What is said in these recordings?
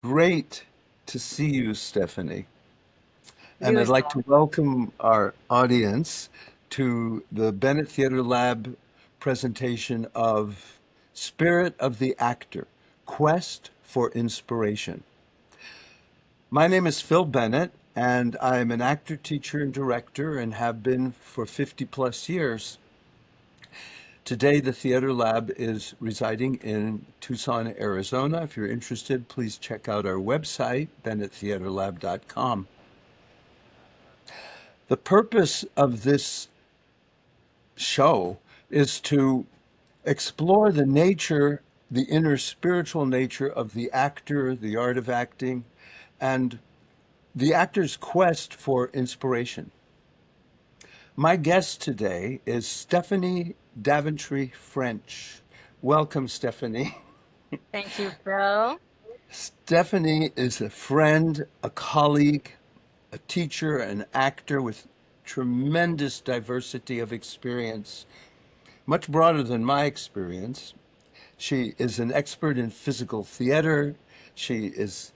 Great to see you, Stephanie. And You I'd as like well. to welcome our audience to the Bennett Theater Lab presentation of Spirit of the Actor, Quest for Inspiration. My name is Phil Bennett, and I'm an actor, teacher, and director, and have been for 50 plus years. Today, the Theater Lab is residing in Tucson, Arizona. If you're interested, please check out our website, bennetttheaterlab.com. The purpose of this show is to explore the nature, the inner spiritual nature of the actor, the art of acting, and the actor's quest for inspiration. My guest today is Stephanie Daventry French. Welcome, Stephanie. Thank you, Phil. Stephanie is a friend, a colleague, a teacher, an actor with tremendous diversity of experience, much broader than my experience. She is an expert in physical theater. She is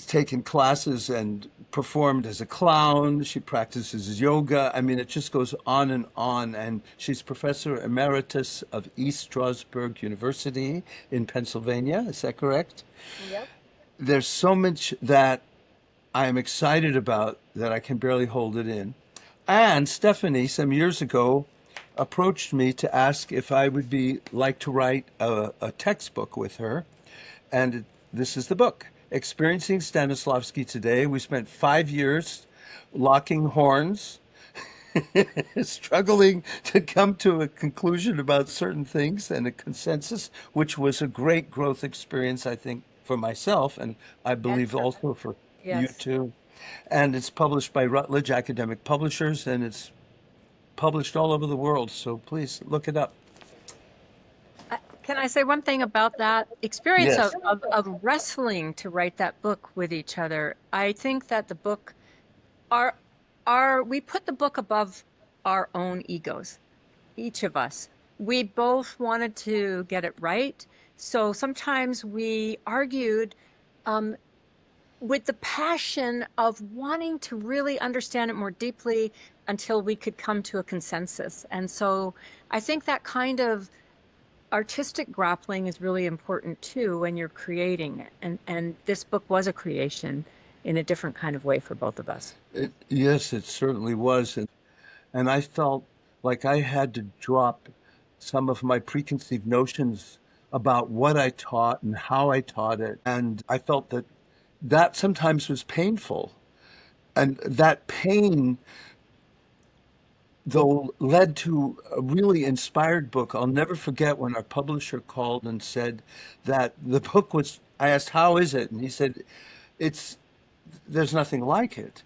taken classes and performed as a clown. She practices yoga. I mean, it just goes on and on. And she's Professor Emeritus of East Stroudsburg University in Pennsylvania. Is that correct? Yep. There's so much that I am excited about that I can barely hold it in. And Stephanie, some years ago, approached me to ask if I would be like to write a textbook with her. And this is the book, Experiencing Stanislavsky Today. We spent 5 years locking horns, struggling to come to a conclusion about certain things and a consensus, which was a great growth experience, I think, for myself, and I believe Excellent. also for you Yes. too. And it's published by Routledge Academic Publishers, and it's published all over the world. So please look it up. Can I say one thing about that experience Yes. of wrestling to write that book with each other? I think that the book our we put the book above our own egos, each of us. We both wanted to get it right. So sometimes we argued um, with the passion of wanting to really understand it more deeply until we could come to a consensus. And so I think that kind of artistic grappling is really important too when you're creating it. And this book was a creation in a different kind of way for both of us. Yes, it certainly was. And I felt like I had to drop some of my preconceived notions about what I taught and how I taught it. And I felt that that sometimes was painful. And that pain, though, led to a really inspired book. I'll never forget when our publisher called and said that the book was, I asked, how is it? And he said, it's, there's nothing like it.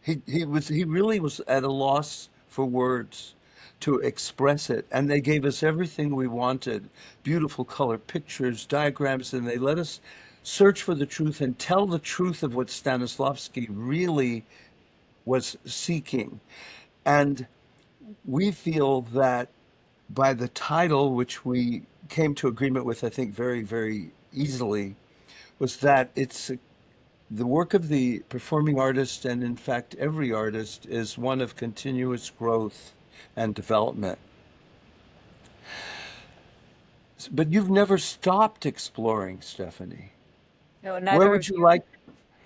He really was at a loss for words to express it, and they gave us everything we wanted: beautiful color pictures, diagrams, and they let us search for the truth and tell the truth of what Stanislavski really was seeking. And we feel that by the title, which we came to agreement with, I think very, very easily, was that it's the work of the performing artist, and in fact, every artist, is one of continuous growth and development. But you've never stopped exploring, Stephanie. No, Where neither would of you you. like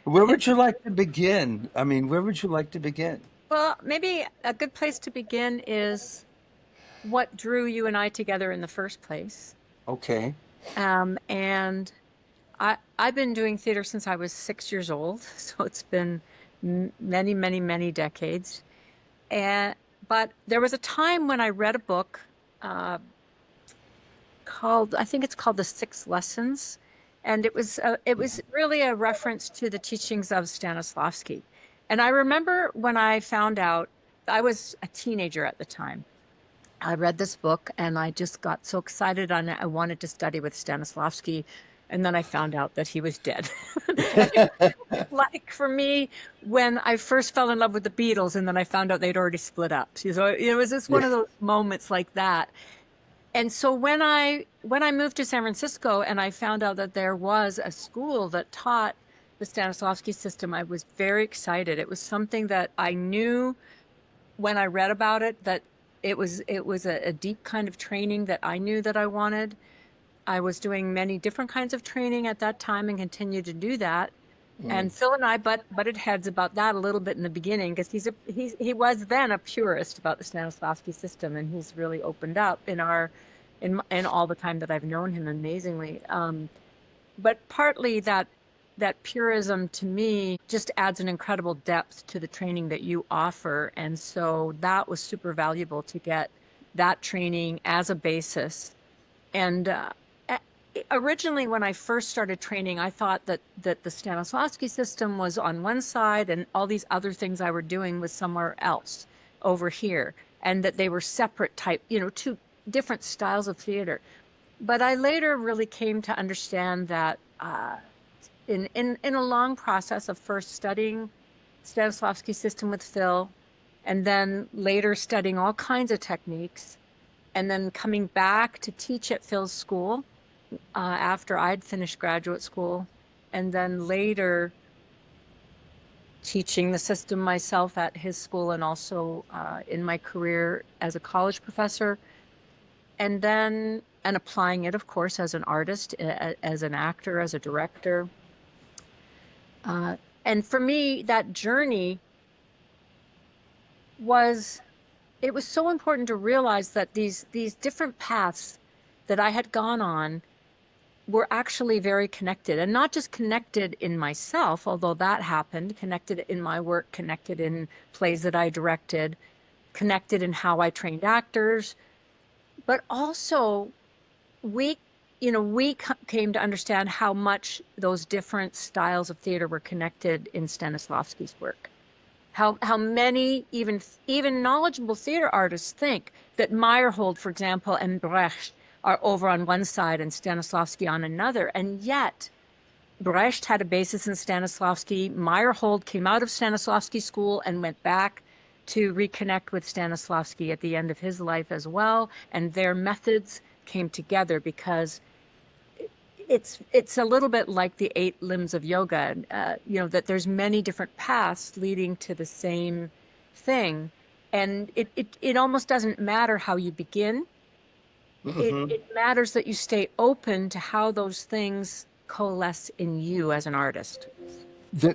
where would you like to begin? I mean, where would you like to begin? Well, maybe a good place to begin is what drew you and I together in the first place. Okay. And I've been doing theater since I was 6 years old, so it's been many, many, many decades. And but there was a time when I read a book uh, called, I think it's called The Six Lessons, and it was really a reference to the teachings of Stanislavski. And I remember when I found out, I was a teenager at the time. I read this book and I just got so excited on it. I wanted to study with Stanislavski. And then I found out that he was dead. And it was like for me, when I first fell in love with the Beatles and then I found out they'd already split up. So it was just one Yeah. of those moments like that. And so when I moved to San Francisco and I found out that there was a school that taught the Stanislavsky system, I was very excited. It was something that I knew when I read about it, that it was a deep kind of training that I knew that I wanted. I was doing many different kinds of training at that time and continue to do that. Mm. And Phil and I butted heads about that a little bit in the beginning because he was then a purist about the Stanislavsky system, and he's really opened up in all the time that I've known him amazingly. But partly that purism to me just adds an incredible depth to the training that you offer, and so that was super valuable to get that training as a basis. And originally, when I first started training, I thought that the Stanislavsky system was on one side and all these other things I were doing was somewhere else over here, and that they were separate type, two different styles of theater. But I later really came to understand that in a long process of first studying Stanislavsky system with Phil, and then later studying all kinds of techniques, and then coming back to teach at Phil's school after I'd finished graduate school, and then later teaching the system myself at his school and also in my career as a college professor, and applying it, of course, as an artist, as an actor, as a director. And for me, that journey was it was so important to realize that these different paths that I had gone on were actually very connected, and not just connected in myself, although that happened, connected in my work, connected in plays that I directed, connected in how I trained actors, but also we came to understand how much those different styles of theater were connected in Stanislavsky's work. How many even knowledgeable theater artists think that Meyerhold, for example, and Brecht are over on one side and Stanislavsky on another. And yet Brecht had a basis in Stanislavsky. Meyerhold came out of Stanislavsky school and went back to reconnect with Stanislavsky at the end of his life as well. And their methods came together because it's a little bit like the 8 limbs of yoga, that there's many different paths leading to the same thing. And it almost doesn't matter how you begin. It matters that you stay open to how those things coalesce in you as an artist.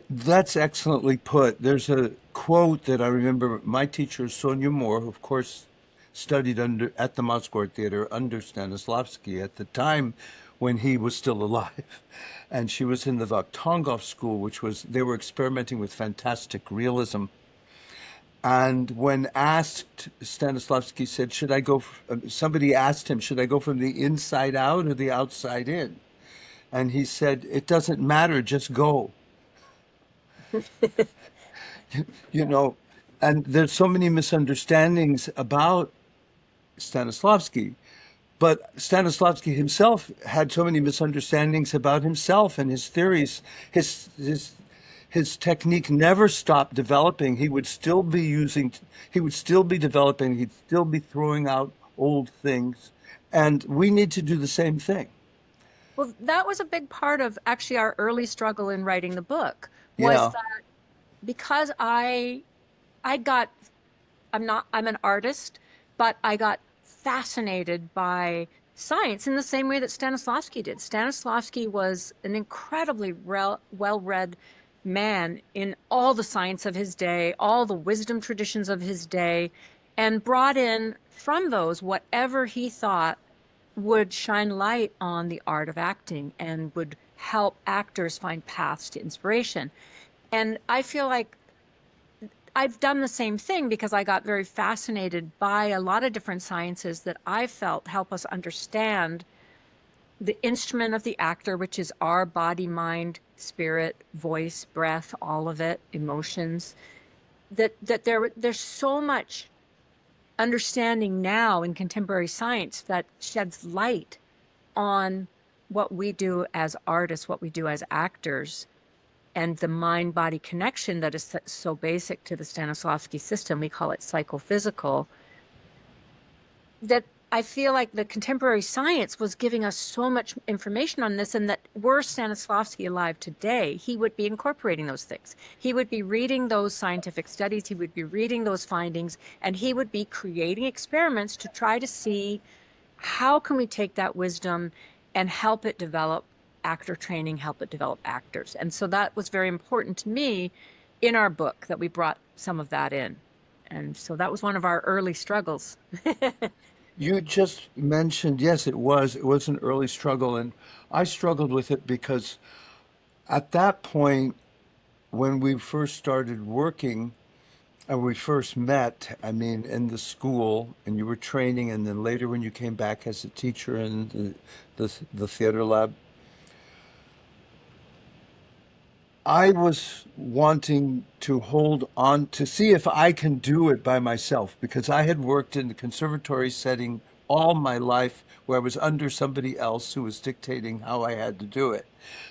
That's excellently put. There's a quote that I remember my teacher, Sonia Moore, who of course studied at the Moscow Theater under Stanislavsky at the time when he was still alive. And she was in the Vakhtangov school, they were experimenting with fantastic realism. And when asked, Stanislavsky said, somebody asked him, should I go from the inside out or the outside in? And he said, it doesn't matter, just go. you know, and there's so many misunderstandings about Stanislavsky, but Stanislavsky himself had so many misunderstandings about himself and his theories. His technique never stopped developing. He would still be developing, he'd still be throwing out old things. And we need to do the same thing. Well, that was a big part of actually our early struggle in writing the book, was Yeah. that because I got I'm an artist, but I got fascinated by science in the same way that Stanislavsky did. Stanislavsky was an incredibly well-read man in all the science of his day, all the wisdom traditions of his day, and brought in from those whatever he thought would shine light on the art of acting and would help actors find paths to inspiration. And I feel like I've done the same thing because I got very fascinated by a lot of different sciences that I felt help us understand the instrument of the actor, which is our body, mind, spirit, voice, breath, all of it, emotions. There's so much understanding now in contemporary science that sheds light on what we do as artists, what we do as actors, and the mind-body connection that is so basic to the Stanislavsky system. We call it psychophysical. That I feel like the contemporary science was giving us so much information on this, and that were Stanislavsky alive today, he would be incorporating those things. He would be reading those scientific studies, he would be reading those findings, and he would be creating experiments to try to see how can we take that wisdom and help it develop actor training, help it develop actors. And so that was very important to me in our book, that we brought some of that in. And so that was one of our early struggles. You just mentioned, yes, it was an early struggle, and I struggled with it because at that point, when we first started working and we first met, I mean, in the school, and you were training, and then later when you came back as a teacher in the theater lab, I was wanting to hold on to see if I can do it by myself because I had worked in the conservatory setting all my life where I was under somebody else who was dictating how I had to do it.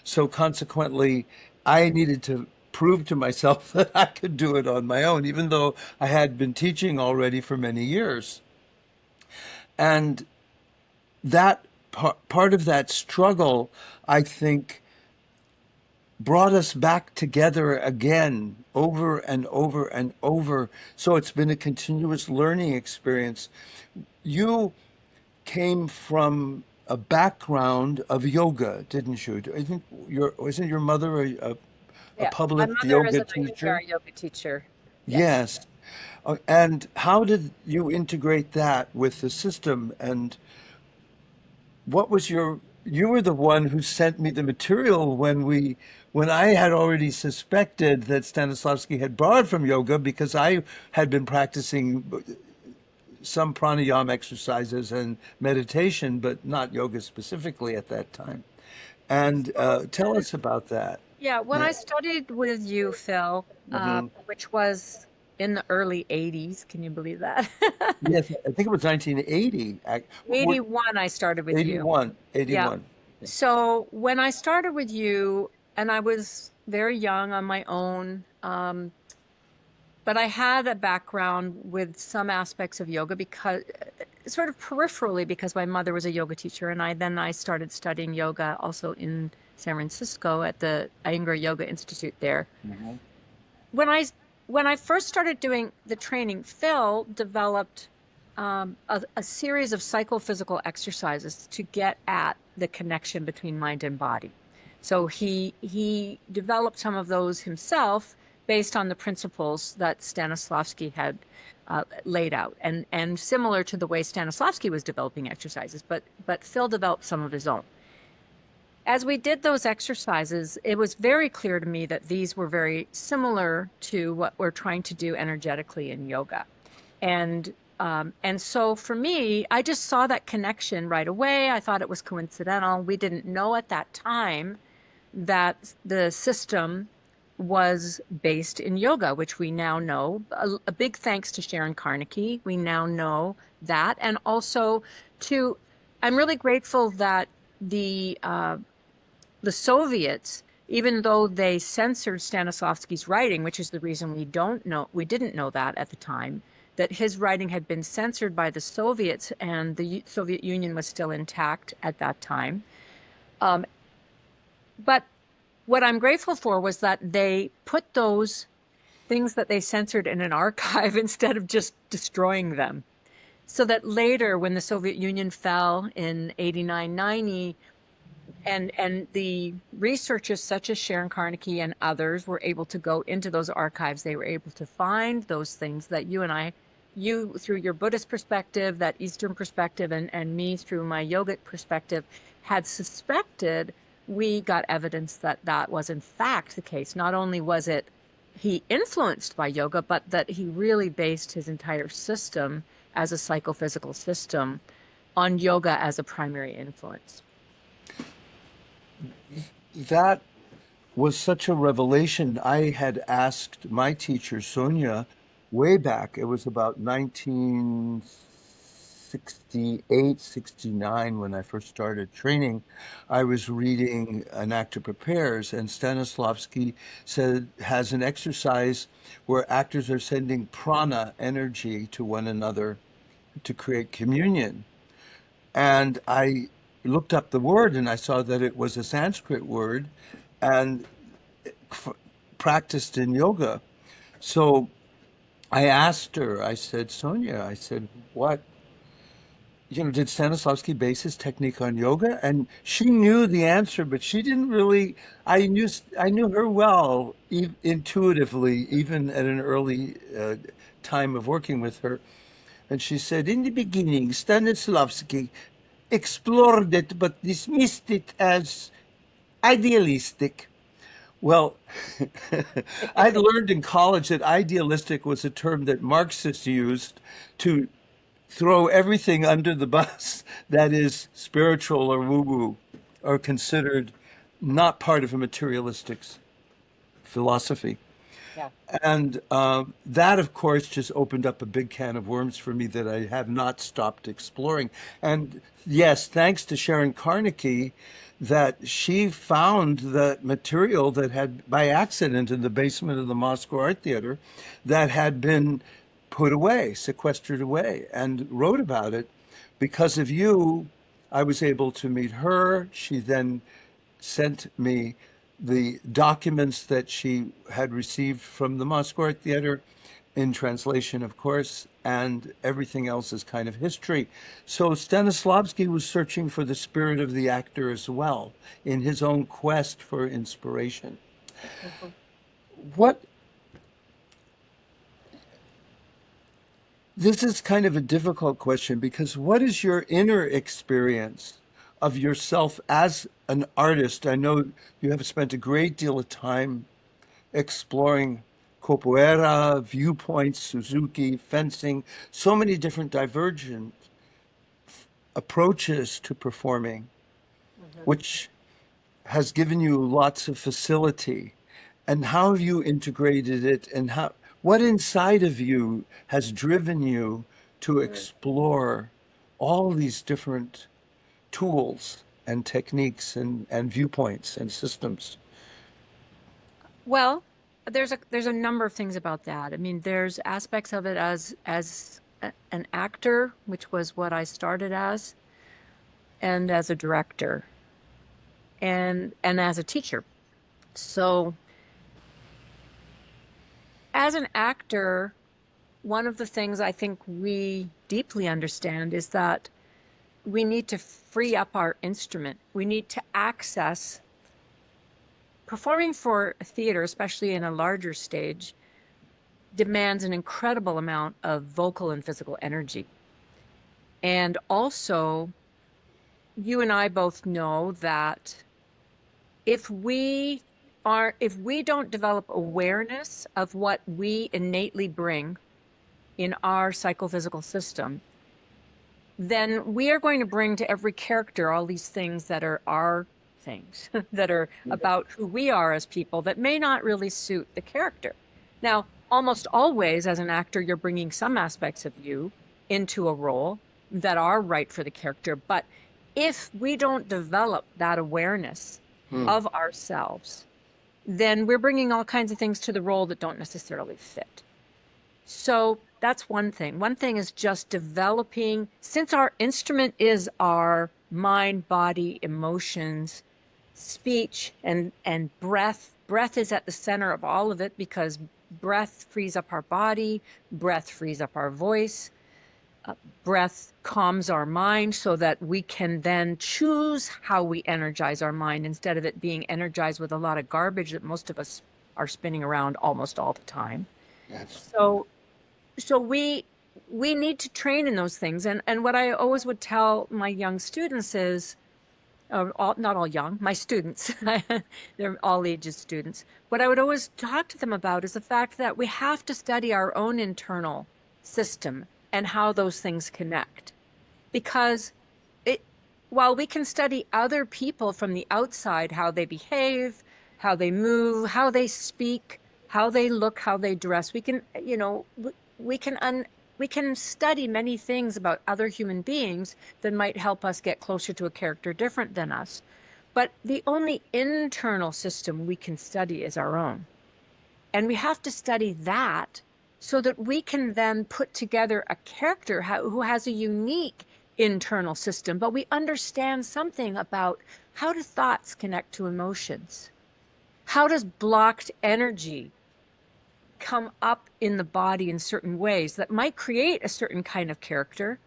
So consequently, I needed to prove to myself that I could do it on my own, even though I had been teaching already for many years. And that part of that struggle, I think, brought us back together again over and over and over. So it's been a continuous learning experience. You came from a background of yoga, didn't you? Isn't your mother a Yeah, my public mother is yoga a teacher? Iyengar yoga teacher. Yes. Yes. And how did you integrate that with the system? And what was you were the one who sent me the material when I had already suspected that Stanislavski had borrowed from yoga because I had been practicing some pranayama exercises and meditation, but not yoga specifically at that time. And tell us about that. Yeah, when Yeah. I studied with you, Phil, Hmm. which was in the early 80s, can you believe that? Yes, I think it was 1980. 81, I started with you. 81, Yeah. 81. So when I started with you, and I was very young on my own, but I had a background with some aspects of yoga because sort of peripherally because my mother was a yoga teacher, and I started studying yoga also in San Francisco at the Iyengar Yoga Institute there. Hmm. When I when I first started doing the training, Phil developed a series of psychophysical exercises to get at the connection between mind and body. So he developed some of those himself based on the principles that Stanislavsky had laid out, and similar to the way Stanislavsky was developing exercises, but Phil developed some of his own. As we did those exercises, it was very clear to me that these were very similar to what we're trying to do energetically in yoga. And so for me, I just saw that connection right away. I thought it was coincidental. We didn't know at that time that the system was based in yoga, which we now know. A big thanks to Sharon Carnegie. We now know that. And also to, I'm really grateful that the uh, the Soviets, even though they censored Stanislavsky's writing, which is the reason we didn't know that at the time, that his writing had been censored by the Soviets and the Soviet Union was still intact at that time. Um, but what I'm grateful for was that they put those things that they censored in an archive instead of just destroying them. So that later, when the Soviet Union fell in 89, 90, and the researchers such as Sharon Carnegie and others were able to go into those archives. They were able to find those things that you through your Buddhist perspective, that Eastern perspective, and me through my yogic perspective had suspected. We got evidence that that was in fact the case. Not only was it he influenced by yoga, but that he really based his entire system as a psychophysical system on yoga as a primary influence. That was such a revelation. I had asked my teacher, Sonia, way back. It was about 1968, 69 when I first started training. I was reading An Actor Prepares, and Stanislavski said has an exercise where actors are sending prana energy to one another to create communion. And I looked up the word and I saw that it was a Sanskrit word and f practiced in yoga. So I asked her, I said, Sonia, I said, what, did Stanislavsky base his technique on yoga? And she knew the answer, but she didn't really, I knew her well, intuitively, even at an early time of working with her. And she said, in the beginning, Stanislavsky explored it but dismissed it as idealistic. Well, I'd learned in college that idealistic was a term that Marxists used to throw everything under the bus that is spiritual or woo-woo or considered not part of a materialistic philosophy. Yeah. And that, of course, just opened up a big can of worms for me that I have not stopped exploring. And yes, thanks to Sharon Carnegie, that she found the material that had, by accident, in the basement of the Moscow Art Theater, that had been put away, sequestered away, and wrote about it. Because of you, I was able to meet her. She then sent me the documents that she had received from the Moscow Art Theater in translation, of course, and everything else is kind of history. So Stanislavsky was searching for the spirit of the actor as well in his own quest for inspiration. Mhm. What This is kind of a difficult question because what is your inner experience of yourself as an artist? I know you have spent a great deal of time exploring capoeira, viewpoints, Suzuki, fencing, so many different divergent approaches to performing, Mhm. which has given you lots of facility. And how have you integrated it and what inside of you has driven you to Mm. explore all these different tools and techniques and viewpoints and systems? Well, there's a number of things about that. I mean, there's aspects of it an actor, which was what I started as, and as a director, and as a teacher. So, as an actor, one of the things I think we deeply understand is that we need to free up our instrument. We need to access performing for a theater, especially in a larger stage, demands an incredible amount of vocal and physical energy. And also, you and I both know that if if we don't develop awareness of what we innately bring in our psychophysical system, then we are going to bring to every character all these things that are our things, that are about who we are as people that may not really suit the character. Now, almost always as an actor, you're bringing some aspects of you into a role that are right for the character. But if we don't develop that awareness Hmm. of ourselves, then we're bringing all kinds of things to the role that don't necessarily fit. So that's one thing. One thing is just developing, since our instrument is our mind, body, emotions, speech, and breath. Breath is at the center of all of it because breath frees up our body, breath frees up our voice, uh, breath calms our mind so that we can then choose how we energize our mind instead of it being energized with a lot of garbage that most of us are spinning around almost all the time. Yes. So so we need to train in those things. And what I always would tell my young students is, not all young, my students, they're all ages students. What I would always talk to them about is the fact that we have to study our own internal system and how those things connect. Because it, while we can study other people from the outside, how they behave, how they move, how they speak, how they look, how they dress, we can, we can we can study many things about other human beings that might help us get closer to a character different than us. But the only internal system we can study is our own. And we have to study that so that we can then put together a character who has a unique internal system, but we understand something about how do thoughts connect to emotions? How does blocked energy come up in the body in certain ways that might create a certain kind of character,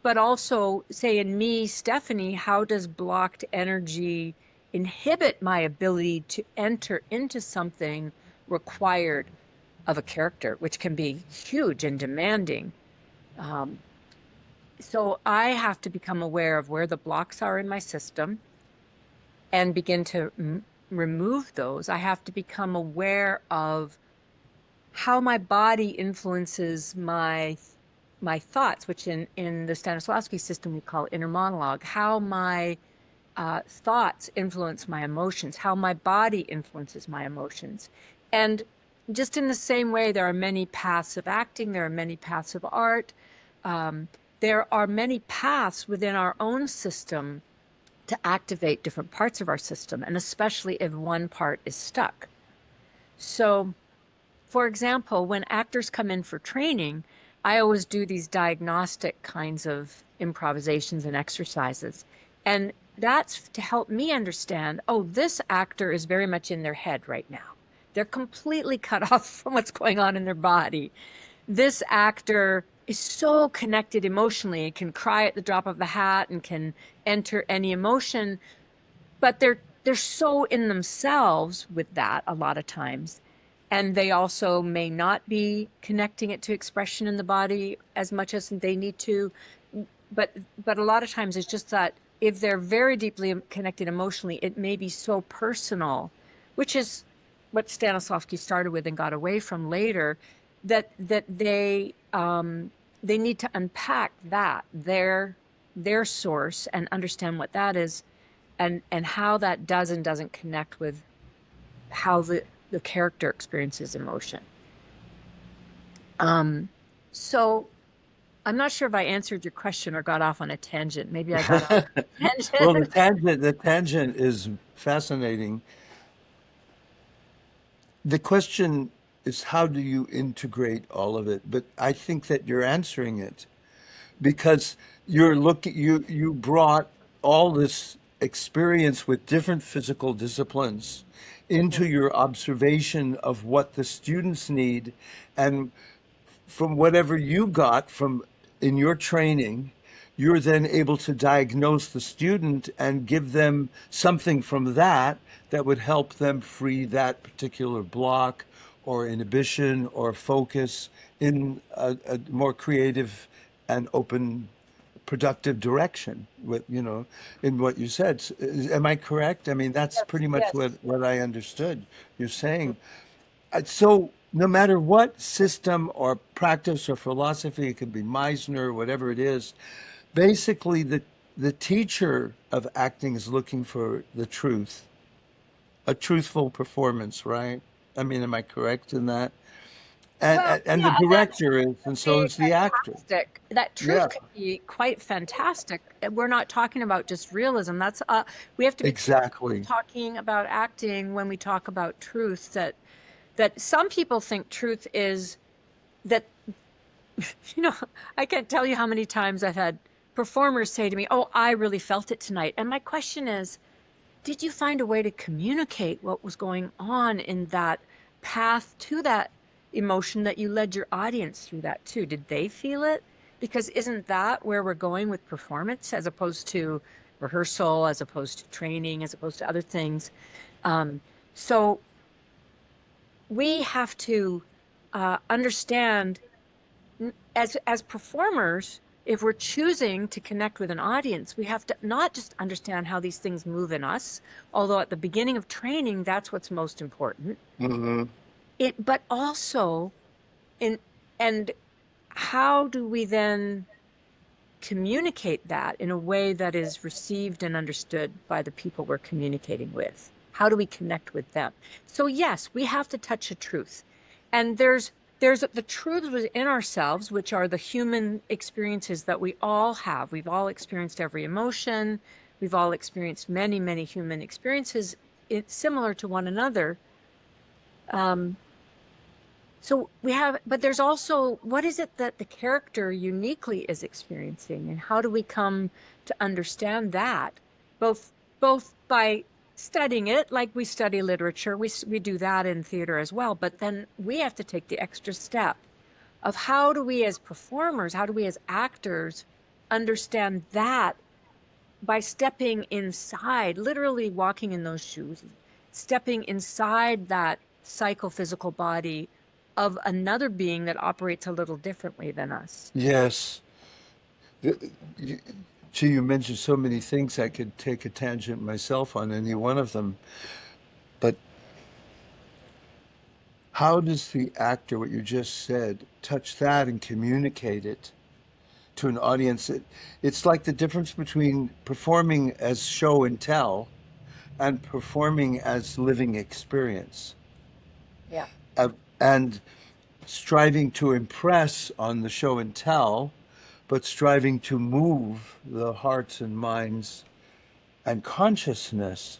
but also, say, in me, Stephanie, how does blocked energy inhibit my ability to enter into something required of a character, which can be huge and demanding? Um, so I have to become aware of where the blocks are in my system and begin to remove those. I have to become aware of how my body influences my thoughts, which in the Stanislavsky system we call inner monologue, how my thoughts influence my emotions, how my body influences my emotions. And just in the same way, there are many paths of acting, there are many paths of art, um, there are many paths within our own system to activate different parts of our system, and especially if one part is stuck. So, for example, when actors come in for training, I always do these diagnostic kinds of improvisations and exercises. And that's to help me understand, oh, this actor is very much in their head right now. They're completely cut off from what's going on in their body. This actor is so connected emotionally, can cry at the drop of a hat and can enter any emotion, but they're so in themselves with that a lot of times, and they also may not be connecting it to expression in the body as much as they need to, but a lot of times it's just that if they're very deeply connected emotionally, it may be so personal, which is what Stanislavsky started with and got away from later, that they need to unpack that their source and understand what that is, and how that does and doesn't connect with how the character experiences emotion. So I'm not sure if I answered your question or got off on a tangent. Maybe I got off on a Well, tangent. the tangent is fascinating. The question is how do you integrate all of it? But I think that you're answering it because you brought all this experience with different physical disciplines into your observation of what the students need, and from whatever you got from in your training, you're then able to diagnose the student and give them something from that that would help them free that particular block or inhibition or focus in a more creative and open, productive direction. With in what you said, am I correct? I mean, that's Yes, pretty much yes. what I understood you're saying. So no matter what system or practice or philosophy, it could be Meisner, whatever it is, basically the teacher of acting is looking for the truth, a truthful performance, right? I mean, am I correct in that? Well, And the yeah, that director is, could and so be is the actor. fantastic. That Yeah, truth could be quite fantastic. We're not talking about just realism. That's we have to be careful exactly. talking about acting when we talk about truth. That some people think truth is that, you know, I can't tell you how many times I've had performers say to me, "Oh, I really felt it tonight." And my question is, did you find a way to communicate what was going on in that path to that emotion that you led your audience through that too? Did they feel it? Because isn't that where we're going with performance as opposed to rehearsal, as opposed to training, as opposed to other things? Um, so we have to understand, as performers, if we're choosing to connect with an audience, we have to not just understand how these things move in us, although at the beginning of training, that's what's most important. Hmm. But also in and how do we then communicate that in a way that is received and understood by the people we're communicating with? How do we connect with them? So yes, we have to touch a truth. And there's the truths within ourselves, which are the human experiences that we all have. We've all experienced every emotion. We've all experienced many, many human experiences similar to one another. Um, So we have, but there's also, what is it that the character uniquely is experiencing, and how do we come to understand that? Both, both by studying it, like we study literature, we do that in theater as well, but then we have to take the extra step of how do we as performers, how do we as actors understand that by stepping inside, literally walking in those shoes, stepping inside that psychophysical body of another being that operates a little differently than us. Yes. You- Gee, you mentioned so many things. I could take a tangent myself on any one of them. But how does the actor, what you just said, touch that and communicate it to an audience? It's like the difference between performing as show and tell and performing as living experience. Yeah. And striving to impress on the show and tell, but striving to move the hearts and minds and consciousness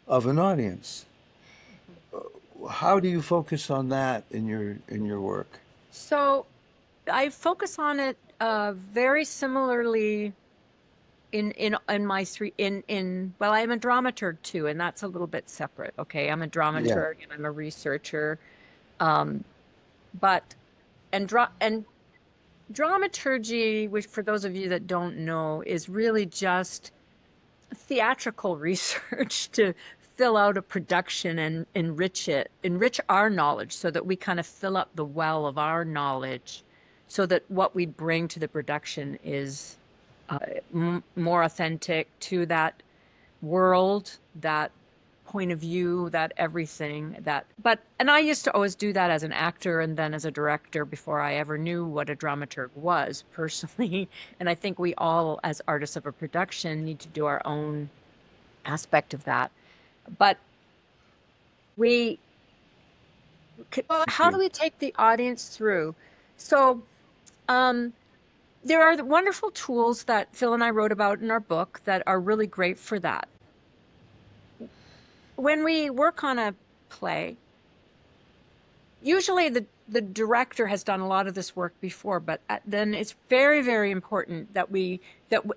of an audience. How do you focus on that in your work? So I focus on it very similarly in my three in well, I'm a dramaturg too, and that's a little bit separate. Okay, I'm a Yeah. dramaturg and I'm a researcher. Um, but and dramaturgy, which for those of you that don't know, is really just theatrical research to fill out a production and enrich our knowledge so that we kind of fill up the well of our knowledge so that what we bring to the production is more authentic to that world, that point of view, that everything that and I used to always do that as an actor and then as a director before I ever knew what a dramaturg was personally. And I think we all as artists of a production need to do our own aspect of that. But we Thank how do you. we take the audience through? So um there are the wonderful tools that Phil and I wrote about in our book that are really great for that. When we work on a play, usually the director has done a lot of this work before, but then it's very, very important that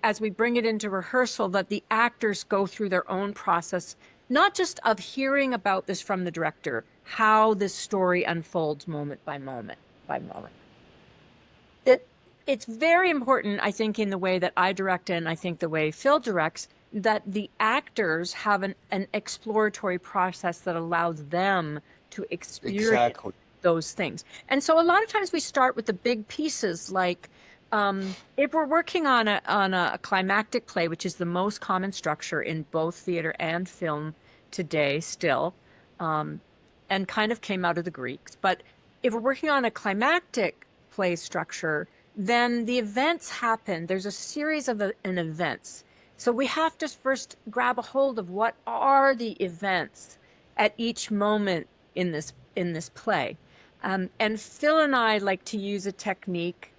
as we bring it into rehearsal, that the actors go through their own process, not just of hearing about this from the director, how this story unfolds moment by moment by moment. It it's very important, I think, in the way that I direct and I think the way Phil directs, that the actors have an exploratory process that allows them to experience Exactly. those things. And so a lot of times we start with the big pieces, like if we're working on a climactic play, which is the most common structure in both theater and film today still, um, and kind of came out of the Greeks. But if we're working on a climactic play structure, then the events happen. There's a series of an events. So we have to first grab a hold of what are the events at each moment in this play. And Phil and I like to use a technique,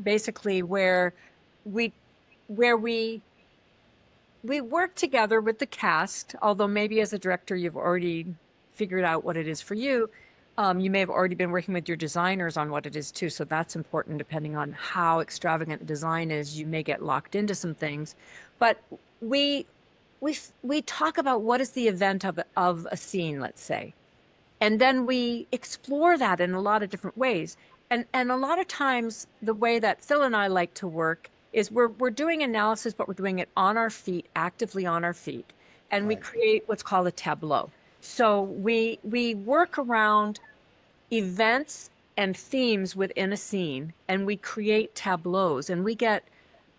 basically we where we work together with the cast. Although maybe as a director you've already figured out what it is for you. You may have already been working with your designers on what it is too. So that's important. Depending on how extravagant the design is, you may get locked into some things. But we we talk about what is the event of a scene, let's say, and then we explore that in a lot of different ways. And a lot of times the way that Phil and I like to work is we're doing analysis, but we're doing it on our feet, actively on our feet, and we Right. create what's called a tableau. So we work around events and themes within a scene, and we create tableaus, and we get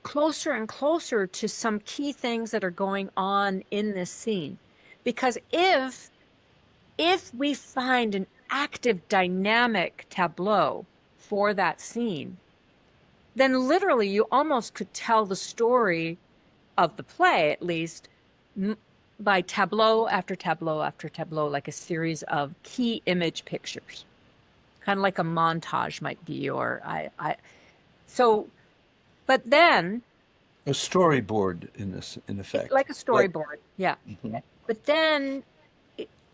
closer and closer to some key things that are going on in this scene. Because if we find an active dynamic tableau for that scene, then literally you almost could tell the story of the play, at least, by tableau after tableau after tableau, like a series of key image pictures, kind of like a montage might be, or so, but then, A storyboard in this, in effect. like a Like, storyboard, yeah. mhm. But then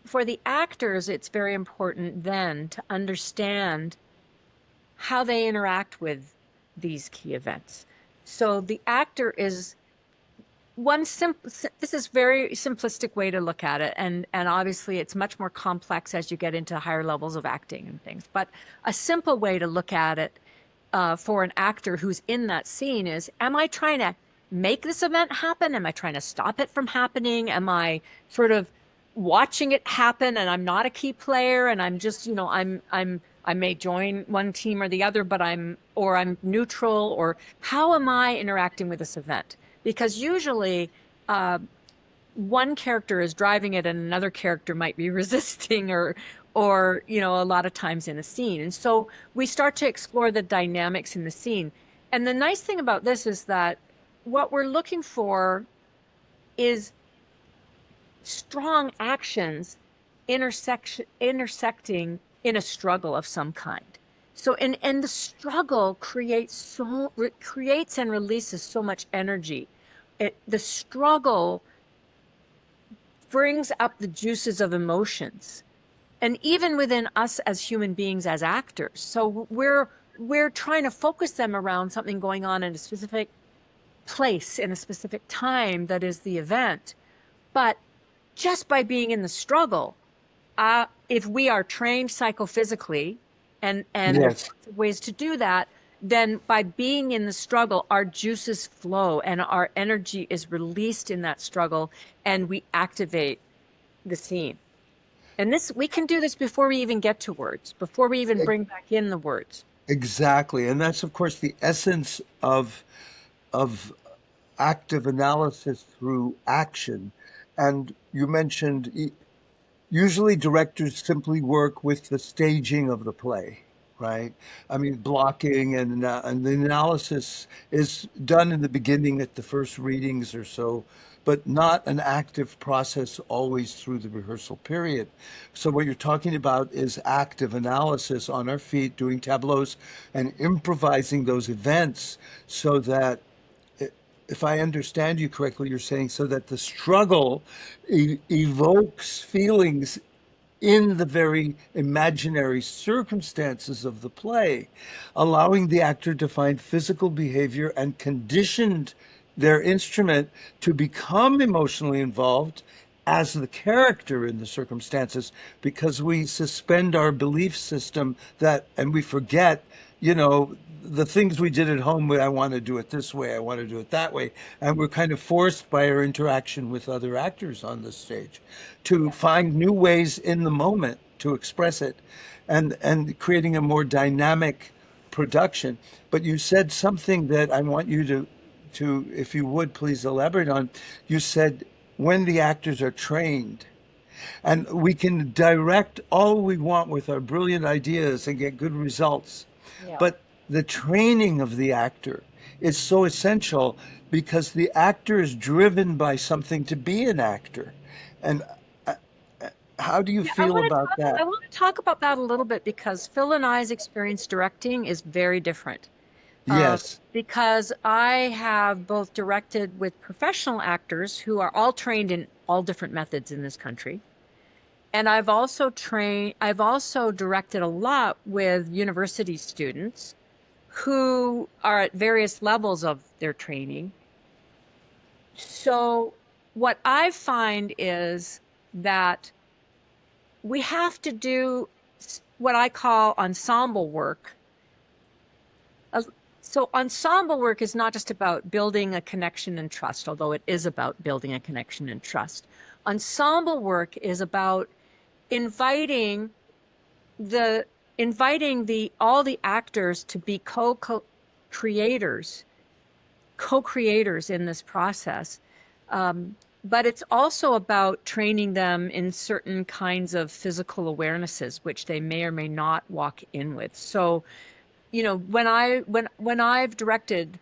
for the actors, it's very important then to understand how they interact with these key events. So the actor is this is very simplistic way to look at it, and obviously it's much more complex as you get into higher levels of acting and things. But a simple way to look at it for an actor who's in that scene is, am I trying to make this event happen? Am I trying to stop it from happening? Am I sort of watching it happen and I'm not a key player and I'm just, I may join one team or the other, but I'm neutral, or how am I interacting with this event? Because usually one character is driving it and another character might be resisting, or a lot of times in a scene. And so we start to explore the dynamics in the scene. And the nice thing about this is that what we're looking for is strong actions intersecting in a struggle of some kind. So and the struggle creates and releases so much energy. The struggle brings up the juices of emotions, and even within us as human beings, as actors. So we're trying to focus them around something going on in a specific place, in a specific time, that is the event. But just by being in the struggle, if we are trained psychophysically, and there's Yes. ways to do that, then by being in the struggle, our juices flow and our energy is released in that struggle, and we activate the scene. And we can do this before we even get to words, before we even bring back in the words. Exactly. And that's, of course, the essence of active analysis through action. And you mentioned usually directors simply work with the staging of the play, right? I mean, blocking and the analysis is done in the beginning at the first readings or so, but not an active process always through the rehearsal period. So what you're talking about is active analysis on our feet, doing tableaus and improvising those events so that, if I understand you correctly, you're saying so that the struggle evokes feelings in the very imaginary circumstances of the play, allowing the actor to find physical behavior and conditioned their instrument to become emotionally involved as the character in the circumstances, because we suspend our belief system that, and we forget, you know, the things we did at home. I want to do it this way, I want to do it that way. And we're kind of forced by our interaction with other actors on the stage to find new ways in the moment to express it, and creating a more dynamic production. But you said something that I want you to, if you would please elaborate on. You said when the actors are trained, and we can direct all we want with our brilliant ideas and get good results. Yeah. But the training of the actor is so essential, because the actor is driven by something to be an actor. And uh, how do you Yeah, feel about I that? want to talk about that a little bit, because Phil and I's experience directing is very different. Yes. Because I have both directed with professional actors who are all trained in all different methods in this country. And I've also directed a lot with university students who are at various levels of their training. So what I find is that we have to do what I call ensemble work. Uh, So ensemble work is not just about building a connection and trust, although it is about building a connection and trust. Ensemble work is about inviting the all the actors to be creators, co-creators in this process. But it's also about training them in certain kinds of physical awarenesses, which they may or may not walk in with. So, when I've directed,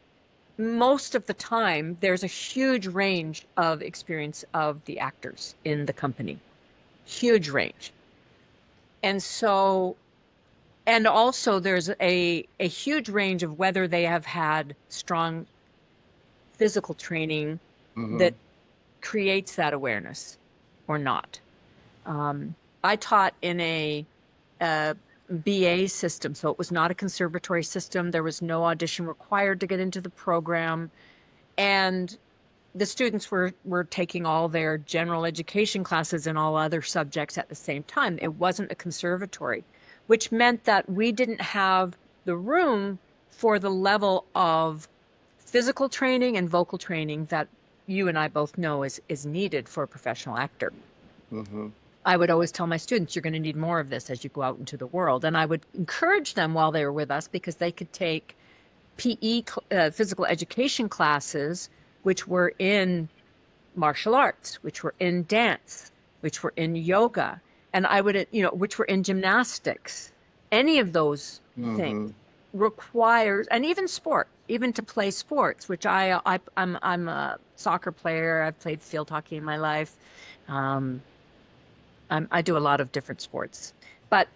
most of the time there's a huge range of experience of the actors in the company, huge range. And so, and also there's a huge range of whether they have had strong physical training Hmm. that creates that awareness or not. I taught in a BA system, so it was not a conservatory system. There was no audition required to get into the program. And the students were taking all their general education classes and all other subjects at the same time. It wasn't a conservatory, which meant that we didn't have the room for the level of physical training and vocal training that you and I both know is needed for a professional actor. Mm-hmm. I would always tell my students, you're going to need more of this as you go out into the world. And I would encourage them while they were with us because they could take PE, physical education classes, which were in martial arts, which were in dance, which were in yoga, and I would, which were in gymnastics. Any of those things Mm-hmm. requires, and even sport, even to play sports, which I'm a soccer player. I've played field hockey in my life. Um, I do a lot of different sports, but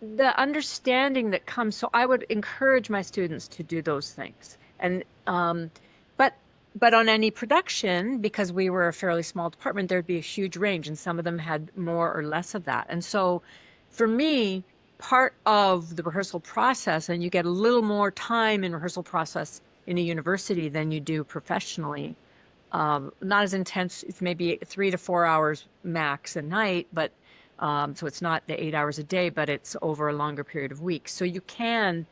the understanding that comes, so I would encourage my students to do those things. And but but on any production, because we were a fairly small department, there'd be a huge range, and some of them had more or less of that. And so for me, part of the rehearsal process, and you get a little more time in rehearsal process in a university than you do professionally. Not as intense. It's maybe 3 to 4 hours max a night, but so it's not the 8 hours a day, but it's over a longer period of weeks. So you can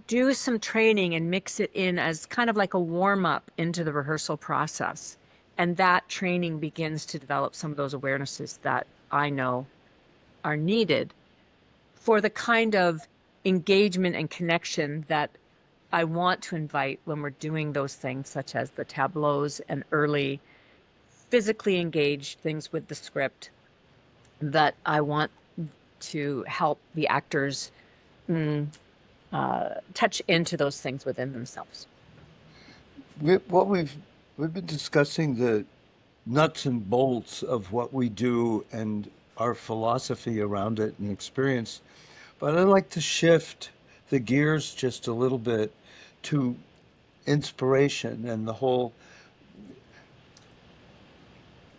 do some training and mix it in as kind of like a warm up into the rehearsal process. And that training begins to develop some of those awarenesses that I know are needed for the kind of engagement and connection that I want to invite when we're doing those things, such as the tableaus and early physically engaged things with the script, that I want to help the actors touch into those things within themselves. What we've been discussing the nuts and bolts of what we do and our philosophy around it and experience, but I'd like to shift the gears just a little bit to inspiration and the whole.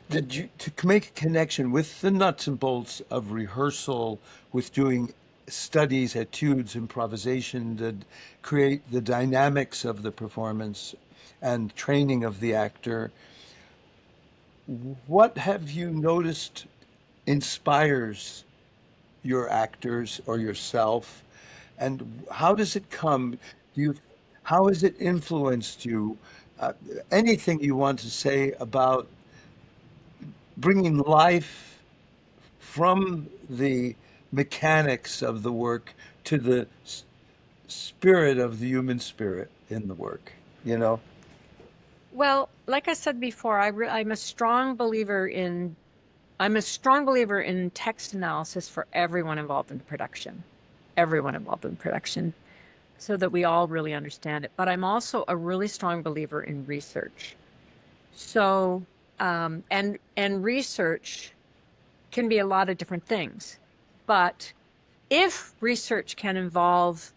Did you to make a connection with the nuts and bolts of rehearsal, with doing studies, etudes, improvisation that create the dynamics of the performance and training of the actor? What have you noticed inspires your actors or yourself, and how does it come? Do you, how has it influenced you? Uh, Anything you want to say about bringing life from the mechanics of the work to the spirit of the human spirit in the work, you know? Well, like I said before, I'm a strong believer in text analysis for everyone involved in production, everyone involved in production, so that we all really understand it. But I'm also a really strong believer in research. So, and research can be a lot of different things, but if research can involve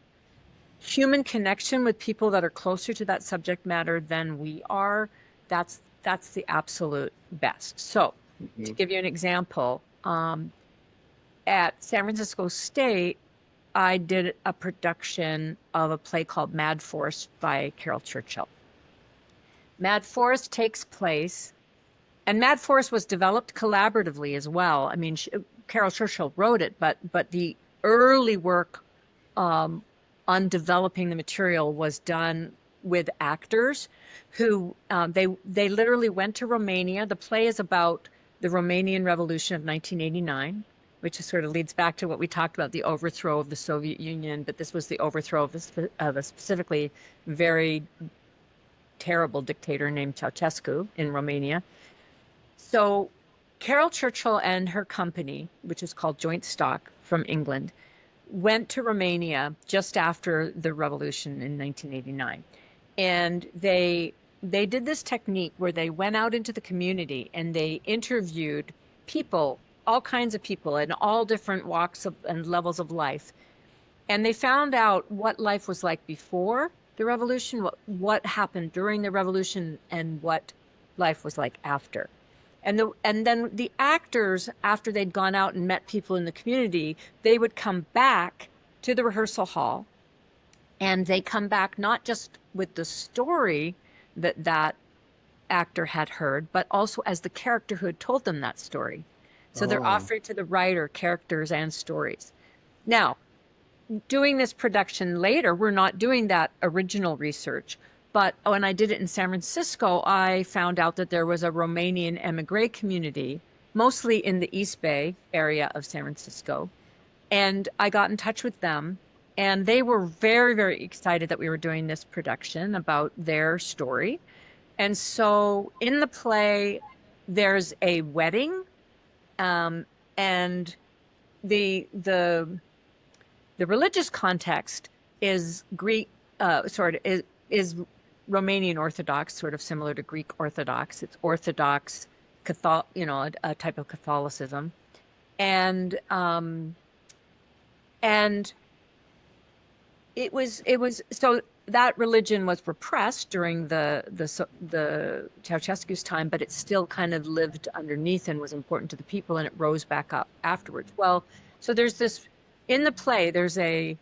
human connection with people that are closer to that subject matter than we are, that's the absolute best. So, to Mhm. give you an example, at San Francisco State, I did a production of a play called Mad Forest by Carol Churchill. Mad Forest takes place, and Mad Forest was developed collaboratively as well. I mean, Carol Churchill wrote it, but the early work um, on developing the material was done with actors who they literally went to Romania. The play is about the Romanian Revolution of 1989, which sort of leads back to what we talked about, the overthrow of the Soviet Union. But this was the overthrow of a specifically very terrible dictator named Ceausescu in Romania. So Carol Churchill and her company, which is called Joint Stock from England, went to Romania just after the revolution in 1989. And they did this technique where they went out into the community and they interviewed people, all kinds of people in all different walks of, and levels of life. And they found out what life was like before the revolution, what happened during the revolution, and what life was like after. And then the actors, after they'd gone out and met people in the community, they would come back to the rehearsal hall, and they come back not just with the story that that actor had heard, but also as the character who had told them that story. So they're Oh, offering to the writer characters and stories. Now, doing this production later, we're not doing that original research. But when I did it in San Francisco, I found out that there was a Romanian emigre community, mostly in the East Bay area of San Francisco. And I got in touch with them, and they were very, very excited that we were doing this production about their story. And so in the play, there's a wedding, and the the religious context is Greek, is Romanian Orthodox, sort of similar to Greek Orthodox. It's Orthodox Catholic, a type of Catholicism, and and it was so that religion was repressed during the Ceausescu's time, but it still kind of lived underneath and was important to the people, and it rose back up afterwards. Well, so there's this in the play. There's a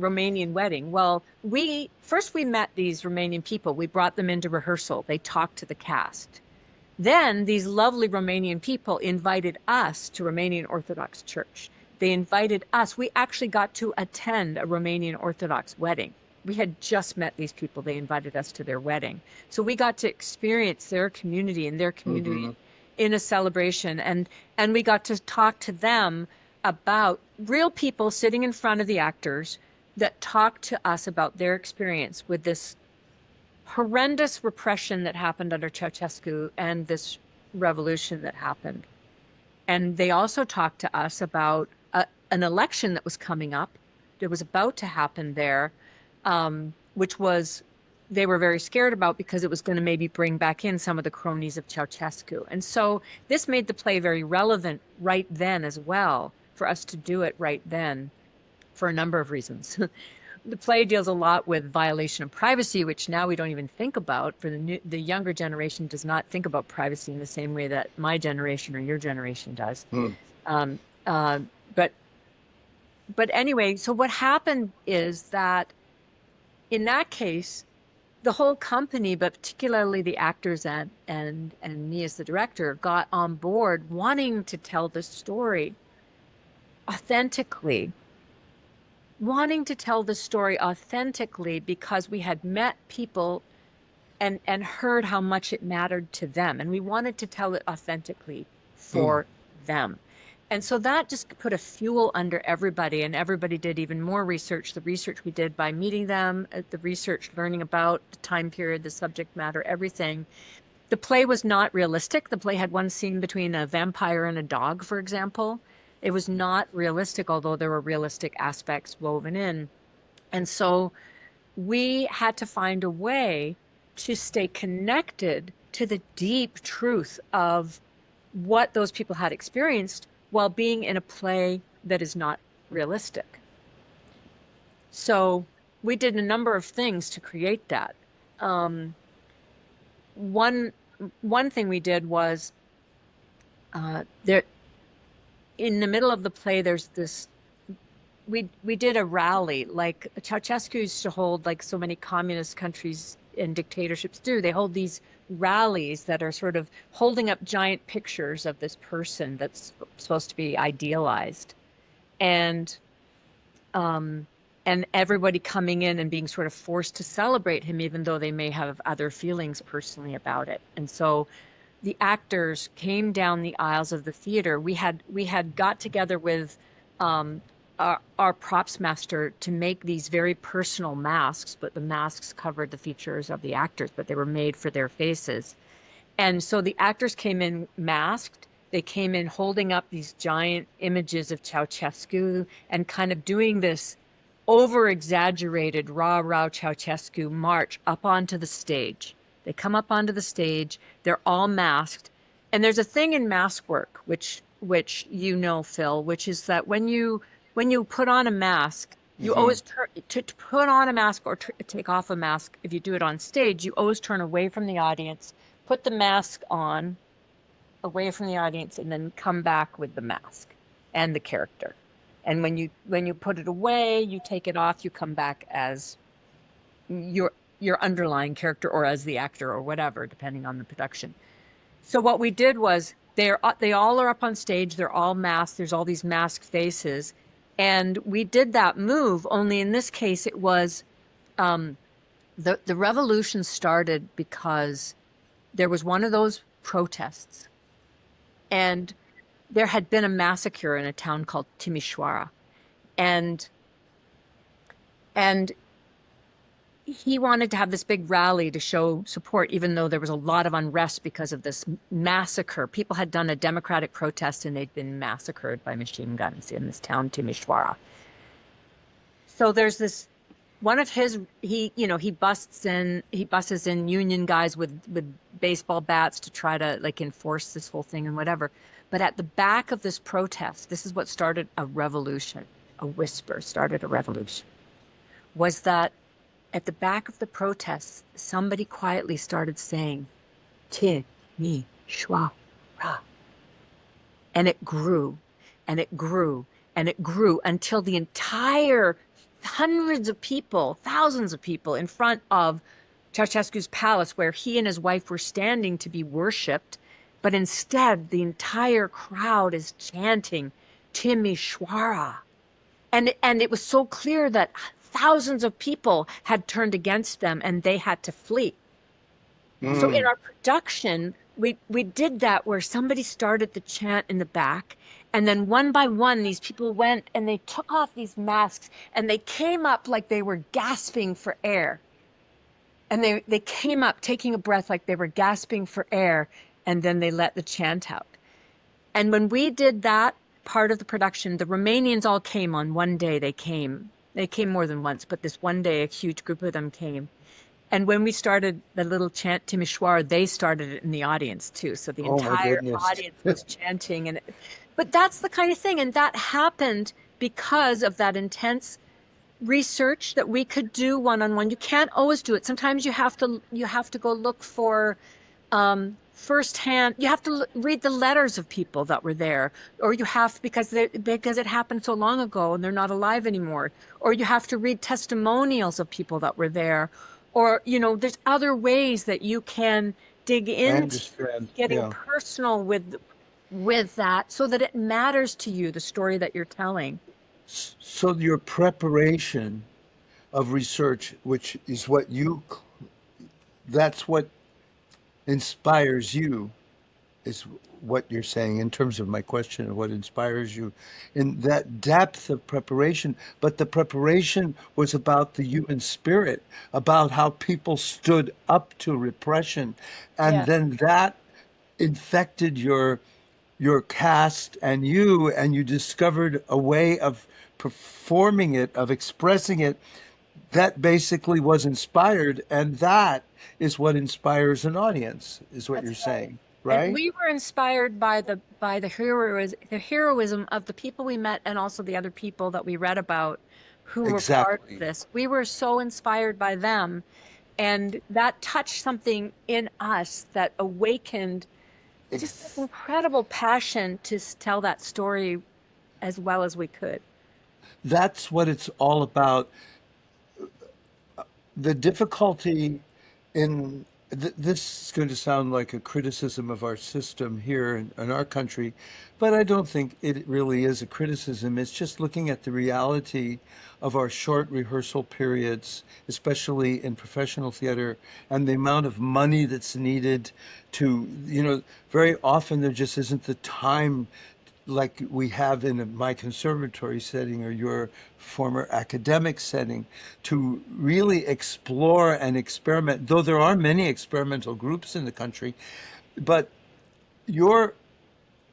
Romanian wedding. Well, we met these Romanian people. We brought them into rehearsal. They talked to the cast. Then these lovely Romanian people invited us to Romanian Orthodox Church. They invited us. We actually got to attend a Romanian Orthodox wedding. We had just met these people. They invited us to their wedding. So we got to experience their community and their community in a celebration. And we got to talk to them about real people sitting in front of the actors that talked to us about their experience with this horrendous repression that happened under Ceausescu and this revolution that happened. And they also talked to us about an election that was coming up. It was about to happen there, which was they were very scared about because it was going to maybe bring back in some of the cronies of Ceausescu. And so this made the play very relevant right then as well, for us to do it right then for a number of reasons. The play deals a lot with violation of privacy, which now we don't even think about. For the younger generation does not think about privacy in the same way that my generation or your generation does. Um, uh, but anyway, so what happened is that in that case, the whole company, but particularly the actors and me as the director, got on board wanting to tell the story authentically. Because we had met people and heard how much it mattered to them, and we wanted to tell it authentically for them. And so that just put a fuel under everybody, and everybody did even more research. The research we did by meeting them, the research learning about the time period, the subject matter, everything. The play was not realistic. The play had one scene between a vampire and a dog, for example. It was not realistic, although there were realistic aspects woven in. And so we had to find a way to stay connected to the deep truth of what those people had experienced while being in a play that is not realistic. So we did a number of things to create that. One thing we did was there in the middle of the play. There's this. We did a rally like Ceausescu used to hold, like so many communist countries and dictatorships do. They hold these rallies that are sort of holding up giant pictures of this person that's supposed to be idealized, and everybody coming in and being sort of forced to celebrate him, even though they may have other feelings personally about it. And so the actors came down the aisles of the theater. We had got together with our props master to make these very personal masks, but the masks covered the features of the actors, but they were made for their faces. And so the actors came in masked. They came in holding up these giant images of Ceausescu and kind of doing this over-exaggerated rah-rah Ceausescu march up onto the stage. They come up onto the stage. They're all masked. And there's a thing in mask work, which you know, Phil, which is that when you put on a mask, you always to put on a mask or take off a mask. If you do it on stage, you always turn away from the audience, put the mask on, away from the audience and then come back with the mask and the character. And when you put it away, you take it off, you come back as your underlying character or as the actor or whatever, depending on the production. So what we did was they all are up on stage, they're all masked, there's all these masked faces. And we did that move, only in this case it was um, the revolution started because there was one of those protests, and there had been a massacre in a town called Timisoara, and and he wanted to have this big rally to show support, even though there was a lot of unrest because of this massacre. People had done a democratic protest and they'd been massacred by machine guns in this town, Timisoara. So there's this one of his he busts in union guys with baseball bats to try to like enforce this whole thing and whatever. But at the back of this protest, this is what started a revolution. A whisper started a revolution. Was that at the back of the protests, somebody quietly started saying, "Ti mi shwa ra," and it grew, and it grew, and it grew until the entire hundreds of people, thousands of people in front of Ceausescu's palace, where he and his wife were standing to be worshipped, but instead the entire crowd is chanting Timisoara. And it was so clear that thousands of people had turned against them and they had to flee. So in our production, we did that where somebody started the chant in the back, and then one by one, these people went and they took off these masks and they came up like they were gasping for air. And they came up taking a breath like they were gasping for air, and then they let the chant out. And when we did that part of the production, the Romanians all came on one day. They came more than once, but this one day, a huge group of them came. And when we started the little chant Timisoara, they started it in the audience too. So the Oh my entire goodness. audience was chanting. But that's the kind of thing. And that happened because of that intense research that we could do one-on-one. You can't always do it. Sometimes you have to go look for firsthand. You have to read the letters of people that were there, or you have because it happened so long ago and they're not alive anymore, or you have to read testimonials of people that were there, or there's other ways that you can dig I into understand. getting Yeah. personal with that, so that it matters to you, the story that you're telling. So your preparation of research, which is that's what inspires you, is what you're saying in terms of my question of what inspires you in that depth of preparation. But the preparation was about the human spirit, about how people stood up to repression. And Yeah. then that infected your cast and you discovered a way of performing it, of expressing it that basically was inspired, and that is what inspires an audience, is what That's you're right. saying, And right? we were inspired by the heroism of the people we met, and also the other people that we read about who were part of Exactly. this. We were so inspired by them, and that touched something in us that awakened just this Ex- incredible passion to tell that story as well as we could. that's what it's all about. The difficulty in this is going to sound like a criticism of our system here in our country, but I don't think it really is a criticism. It's just looking at the reality of our short rehearsal periods, especially in professional theater, and the amount of money that's needed to, very often there just isn't the time like we have in my conservatory setting or your former academic setting to really explore and experiment, though there are many experimental groups in the country. But your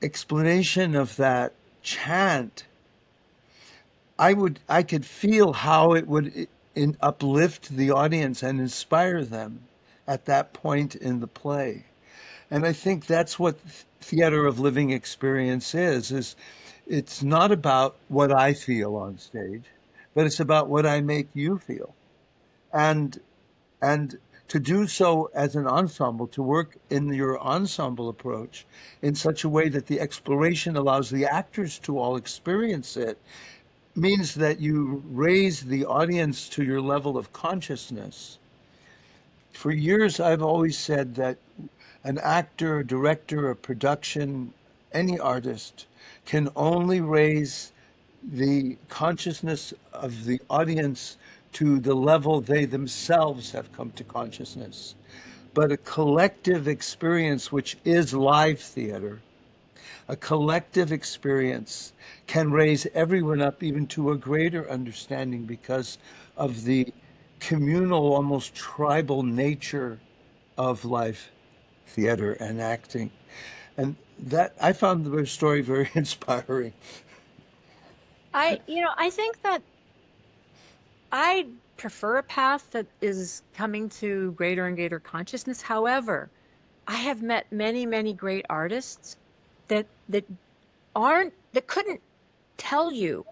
explanation of that chant, I could feel how it would uplift the audience and inspire them at that point in the play. And I think that's what theater of living experience is it's not about what I feel on stage, but it's about what I make you feel. And and to do so as an ensemble, to work in your ensemble approach in such a way that the exploration allows the actors to all experience it, means that you raise the audience to your level of consciousness. For years, I've always said that an actor, a director, a production, any artist can only raise the consciousness of the audience to the level they themselves have come to consciousness. But a collective experience, which is live theater, a collective experience can raise everyone up even to a greater understanding because of the communal, almost tribal nature of live theater and acting. And that I found the story very inspiring. I think that I prefer a path that is coming to greater and greater consciousness. However, I have met many, many great artists that couldn't tell you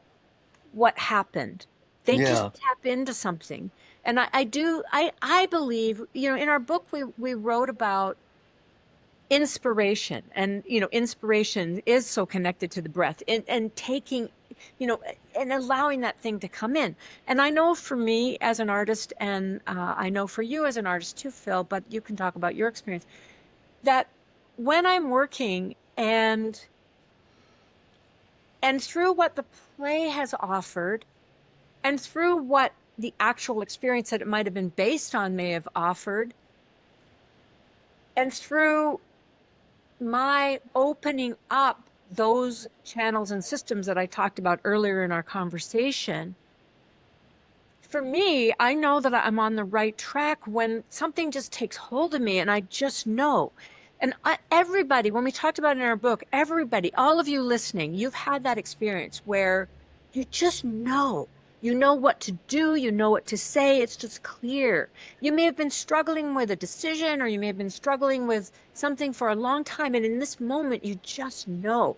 what happened. They just Yeah, tap into something. And I believe, in our book we wrote about inspiration, and inspiration is so connected to the breath, and taking, and allowing that thing to come in. And I know for me as an artist, and I know for you as an artist too, Phil, but you can talk about your experience, that when I'm working and through what the play has offered, and through what the actual experience that it might have been based on may have offered, and through my opening up those channels and systems that I talked about earlier in our conversation, for me, I know that I'm on the right track when something just takes hold of me and I just know. And everybody, when we talked about it in our book, everybody, all of you listening, you've had that experience where you just know. You know what to do, you know what to say, it's just clear. You may have been struggling with a decision, or you may have been struggling with something for a long time, and in this moment, you just know.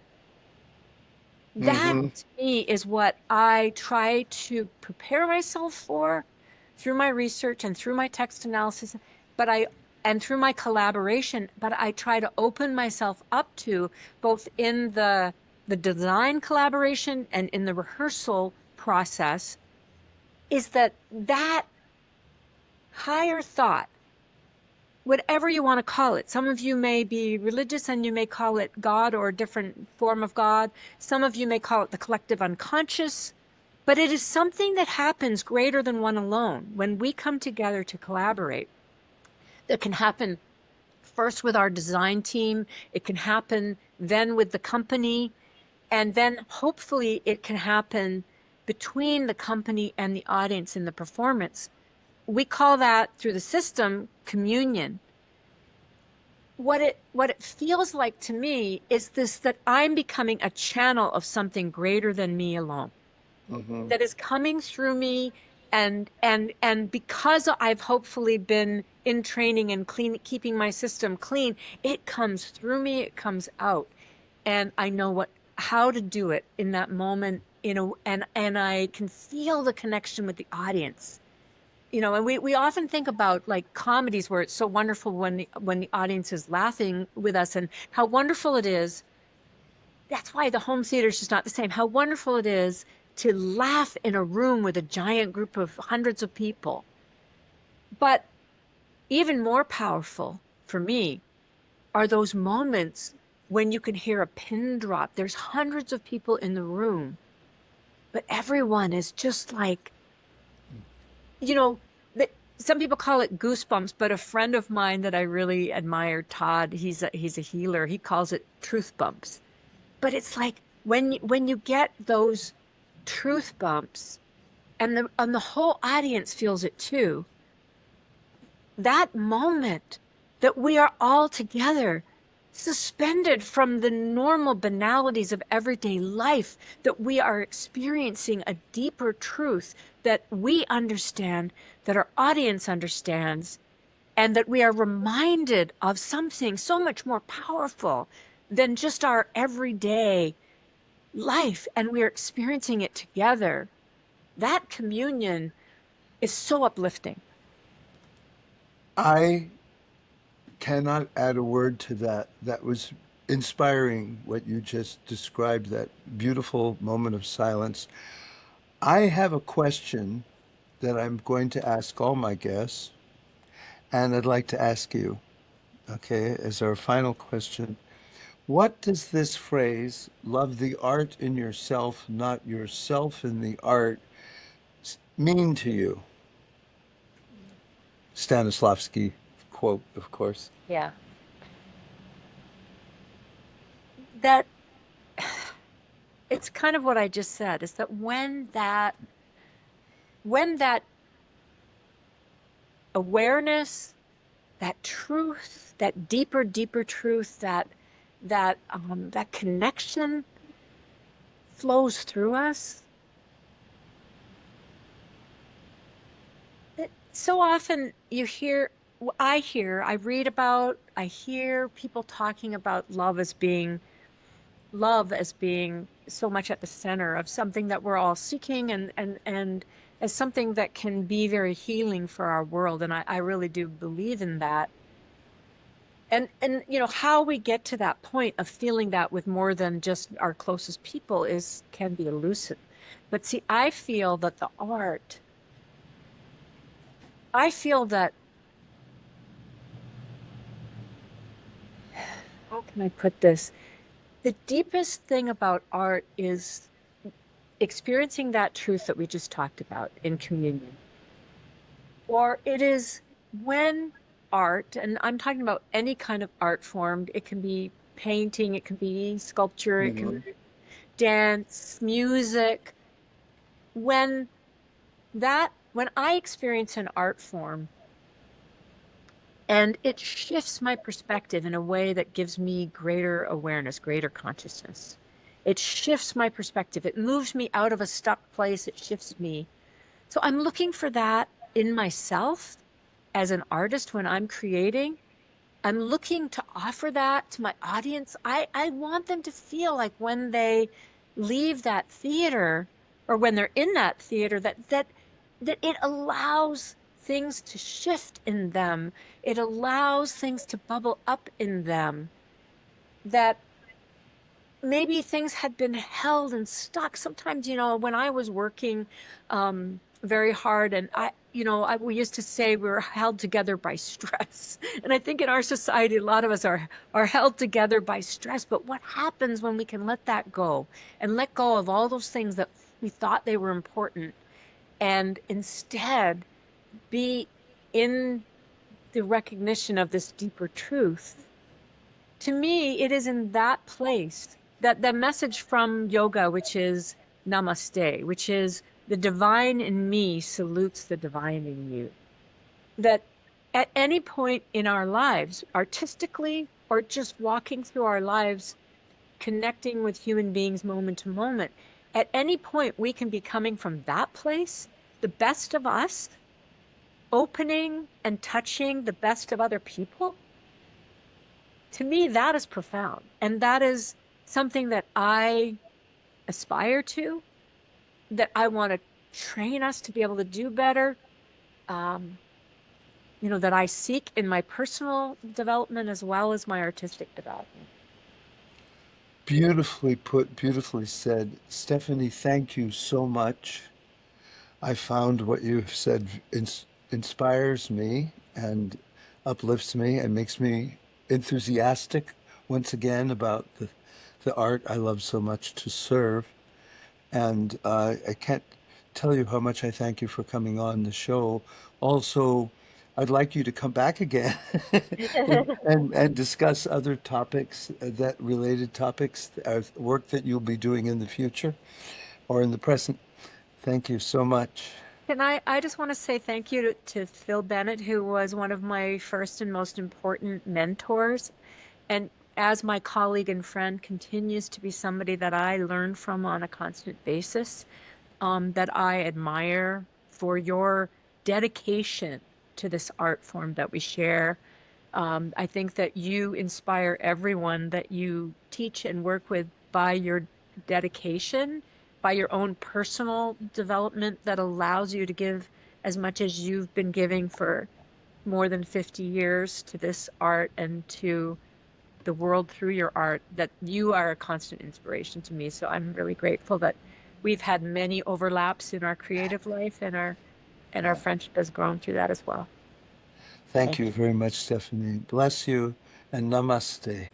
That hmm, to me is what I try to prepare myself for through my research and through my text analysis, and through my collaboration, but I try to open myself up to both in the design collaboration and in the rehearsal process, is that higher thought, whatever you want to call it. Some of you may be religious and you may call it God or a different form of God. Some of you may call it the collective unconscious, but it is something that happens greater than one alone. When we come together to collaborate, that can happen first with our design team, it can happen then with the company, and then hopefully it can happen between the company and the audience in the performance. We call that, through the system, communion. What it feels like to me is this, that I'm becoming a channel of something greater than me alone, hmm, that is coming through me, and because I've hopefully been in training and keeping my system clean, it comes through me, it comes out, and I know how to do it in that moment, and I can feel the connection with the audience. And we often think about like comedies where it's so wonderful when the audience is laughing with us, and how wonderful it is. That's why the home theater is just not the same. How wonderful it is to laugh in a room with a giant group of hundreds of people. But even more powerful for me are those moments when you can hear a pin drop. There's hundreds of people in the room, but everyone is just like, you know, some people call it goosebumps, but a friend of mine that I really admire, Todd, he's a healer. He calls it truth bumps. But it's like when you get those truth bumps, and the whole audience feels it too. That moment that we are all together, suspended from the normal banalities of everyday life, that we are experiencing a deeper truth that we understand, that our audience understands, and that we are reminded of something so much more powerful than just our everyday life, and we're experiencing it together. That communion is so uplifting. I cannot add a word to that. That was inspiring what you just described, that beautiful moment of silence. I have a question that I'm going to ask all my guests, and I'd like to ask you, okay, as our final question. What does this phrase, love the art in yourself, not yourself in the art, mean to you? Stanislavsky quote, of course. Yeah. That it's kind of what I just said, is that when that awareness, that truth, that deeper, deeper truth, that connection flows through us. So often I read about, I hear people talking about love as being so much at the center of something that we're all seeking, and as something that can be very healing for our world. And I really do believe in that. And how we get to that point of feeling that with more than just our closest people is can be elusive. But see, I feel that, how can I put this? The deepest thing about art is experiencing that truth that we just talked about in communion. Or it is when art, and I'm talking about any kind of art form, it can be painting, it can be sculpture, it can Mhm. be dance, music. When when I experience an art form and it shifts my perspective in a way that gives me greater awareness, greater consciousness. It shifts my perspective. It moves me out of a stuck place. It shifts me. So I'm looking for that in myself as an artist when I'm creating. I'm looking to offer that to my audience. I want them to feel like when they leave that theater, or when they're in that theater, that it allows things to shift in them. It allows things to bubble up in them, that maybe things had been held and stuck. Sometimes, when I was working very hard, and we used to say we were held together by stress. And I think in our society, a lot of us are held together by stress. But what happens when we can let that go and let go of all those things that we thought they were important, and instead be in the recognition of this deeper truth? To me, it is in that place that the message from yoga, which is namaste, which is the divine in me salutes the divine in you, that at any point in our lives, artistically or just walking through our lives, connecting with human beings moment to moment, at any point we can be coming from that place, the best of us, opening and touching the best of other people. To me, that is profound. And that is something that I aspire to, that I want to train us to be able to do better, um, that I seek in my personal development as well as my artistic development. Beautifully put, beautifully said. Stephanie, thank you so much. I found what you've said inspires me and uplifts me and makes me enthusiastic once again about the art I love so much to serve. And I can't tell you how much I thank you for coming on the show. Also, I'd like you to come back again and discuss other topics, that related topics, work that you'll be doing in the future or in the present. Thank you so much. And I just want to say thank you to Phil Bennett, who was one of my first and most important mentors. And as my colleague and friend, continues to be somebody that I learn from on a constant basis, that I admire for your dedication to this art form that we share. I think that you inspire everyone that you teach and work with by your dedication, by your own personal development that allows you to give as much as you've been giving for more than 50 years to this art and to the world through your art, that you are a constant inspiration to me. So I'm really grateful that we've had many overlaps in our creative life, and our friendship has grown through that as well. Thank Thank you you. very much, Stephanie. Bless you and namaste.